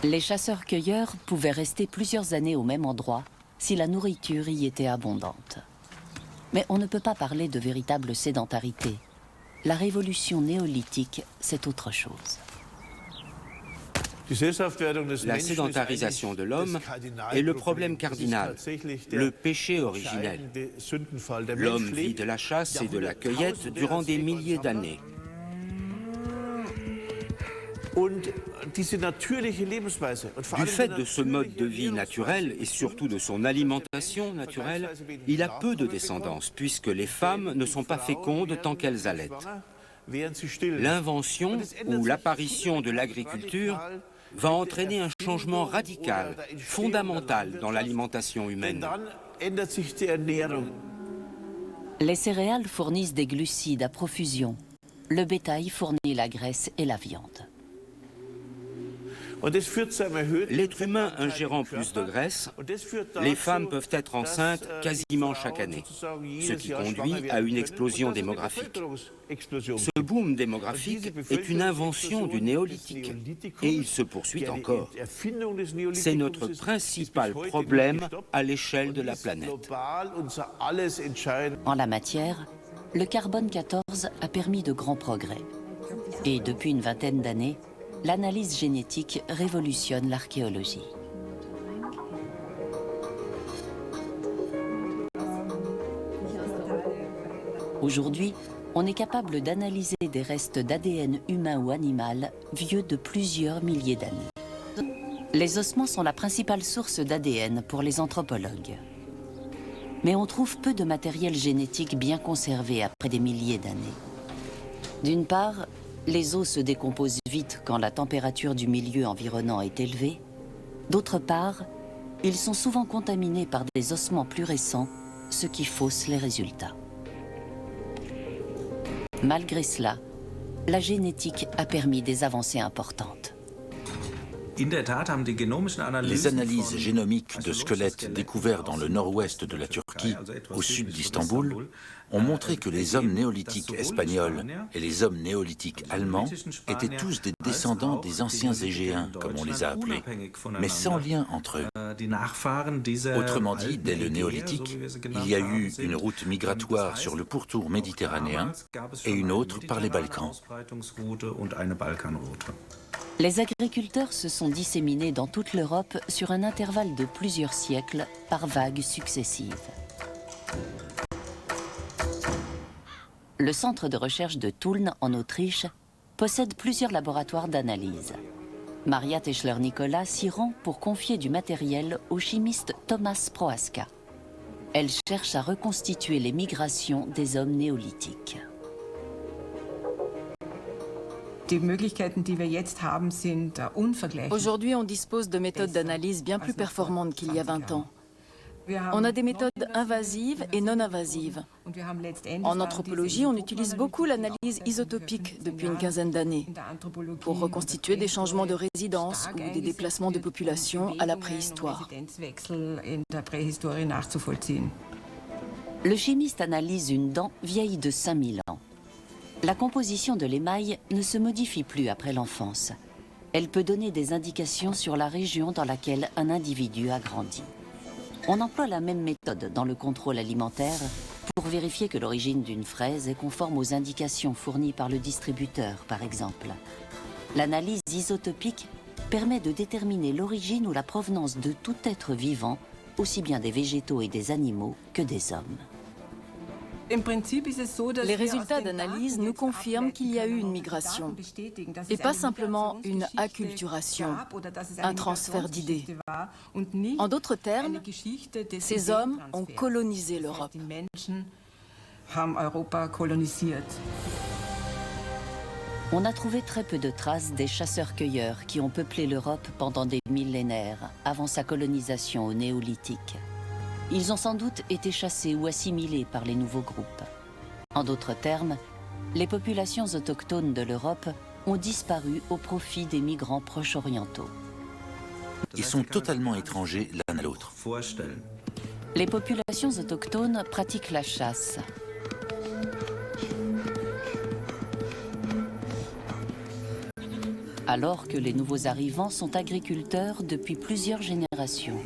Les chasseurs-cueilleurs pouvaient rester plusieurs années au même endroit si la nourriture y était abondante. Mais on ne peut pas parler de véritable sédentarité. La révolution néolithique, c'est autre chose. La sédentarisation de l'homme est le problème cardinal, le péché originel. L'homme vit de la chasse et de la cueillette durant des milliers d'années. Du fait de ce mode de vie naturel et surtout de son alimentation naturelle, il a peu de descendance puisque les femmes ne sont pas fécondes tant qu'elles allaitent. L'invention ou l'apparition de l'agriculture va entraîner un changement radical, fondamental dans l'alimentation humaine. Les céréales fournissent des glucides à profusion. Le bétail fournit la graisse et la viande. L'être humain ingérant plus de graisse, les femmes peuvent être enceintes quasiment chaque année, ce qui conduit à une explosion démographique. Ce boom démographique est une invention du néolithique et il se poursuit encore. C'est notre principal problème à l'échelle de la planète. En la matière, le carbone 14 a permis de grands progrès. Et depuis une vingtaine d'années, l'analyse génétique révolutionne l'archéologie. Aujourd'hui, on est capable d'analyser des restes d'ADN humain ou animal vieux de plusieurs milliers d'années. Les ossements sont la principale source d'ADN pour les anthropologues. Mais on trouve peu de matériel génétique bien conservé après des milliers d'années. D'une part, les os se décomposent vite quand la température du milieu environnant est élevée. D'autre part, ils sont souvent contaminés par des ossements plus récents, ce qui fausse les résultats. Malgré cela, la génétique a permis des avancées importantes. Les analyses génomiques de squelettes découverts dans le nord-ouest de la Turquie, au sud d'Istanbul, ont montré que les hommes néolithiques espagnols et les hommes néolithiques allemands étaient tous des descendants des anciens Égéens, comme on les a appelés, mais sans lien entre eux. Autrement dit, dès le néolithique, il y a eu une route migratoire sur le pourtour méditerranéen et une autre par les Balkans. Les agriculteurs se sont disséminés dans toute l'Europe sur un intervalle de plusieurs siècles par vagues successives. Le centre de recherche de Tulln, en Autriche, possède plusieurs laboratoires d'analyse. Maria Teschler-Nicolas s'y rend pour confier du matériel au chimiste Thomas Prohaska. Elle cherche à reconstituer les migrations des hommes néolithiques. Aujourd'hui, on dispose de méthodes d'analyse bien plus performantes qu'il y a 20 ans. On a des méthodes invasives et non invasives. En anthropologie, on utilise beaucoup l'analyse isotopique depuis une quinzaine d'années pour reconstituer des changements de résidence ou des déplacements de population à la préhistoire. Le chimiste analyse une dent vieille de 5000 ans. La composition de l'émail ne se modifie plus après l'enfance. Elle peut donner des indications sur la région dans laquelle un individu a grandi. On emploie la même méthode dans le contrôle alimentaire pour vérifier que l'origine d'une fraise est conforme aux indications fournies par le distributeur, par exemple. L'analyse isotopique permet de déterminer l'origine ou la provenance de tout être vivant, aussi bien des végétaux et des animaux que des hommes. Les résultats d'analyse nous confirment qu'il y a eu une migration, et pas simplement une acculturation, un transfert d'idées. En d'autres termes, ces hommes ont colonisé l'Europe. On a trouvé très peu de traces des chasseurs-cueilleurs qui ont peuplé l'Europe pendant des millénaires, avant sa colonisation au néolithique. Ils ont sans doute été chassés ou assimilés par les nouveaux groupes. En d'autres termes, les populations autochtones de l'Europe ont disparu au profit des migrants proche-orientaux. Ils sont totalement étrangers l'un à l'autre. Les populations autochtones pratiquent la chasse. alors que les nouveaux arrivants sont agriculteurs depuis plusieurs générations.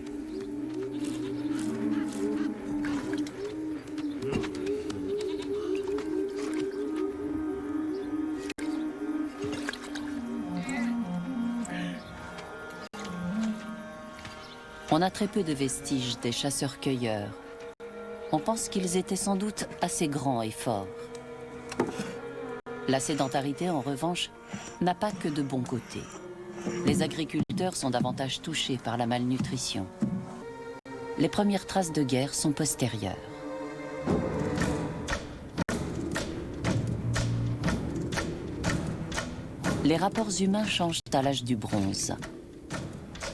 On a très peu de vestiges des chasseurs-cueilleurs. On pense qu'ils étaient sans doute assez grands et forts. La sédentarité, en revanche, n'a pas que de bons côtés. Les agriculteurs sont davantage touchés par la malnutrition. Les premières traces de guerre sont postérieures. Les rapports humains changent à l'âge du bronze.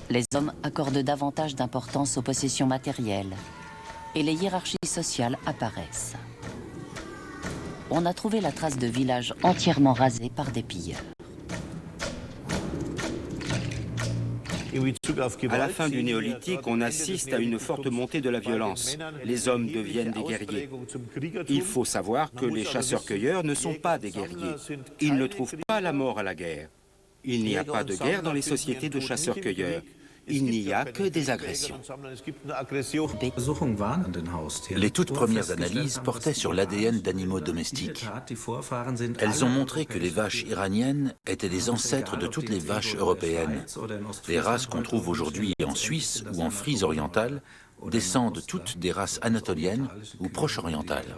Les hommes accordent davantage d'importance aux possessions matérielles et les hiérarchies sociales apparaissent. On a trouvé la trace de villages entièrement rasés par des pilleurs. À la fin du néolithique, on assiste à une forte montée de la violence. Les hommes deviennent des guerriers. Il faut savoir que les chasseurs-cueilleurs ne sont pas des guerriers. Ils ne trouvent pas la mort à la guerre. Il n'y a pas de guerre dans les sociétés de chasseurs-cueilleurs. Il n'y a que des agressions. Les toutes premières analyses portaient sur l'ADN d'animaux domestiques. Elles ont montré que les vaches iraniennes étaient les ancêtres de toutes les vaches européennes. Les races qu'on trouve aujourd'hui en Suisse ou en Frise orientale descendent toutes des races anatoliennes ou proche-orientales.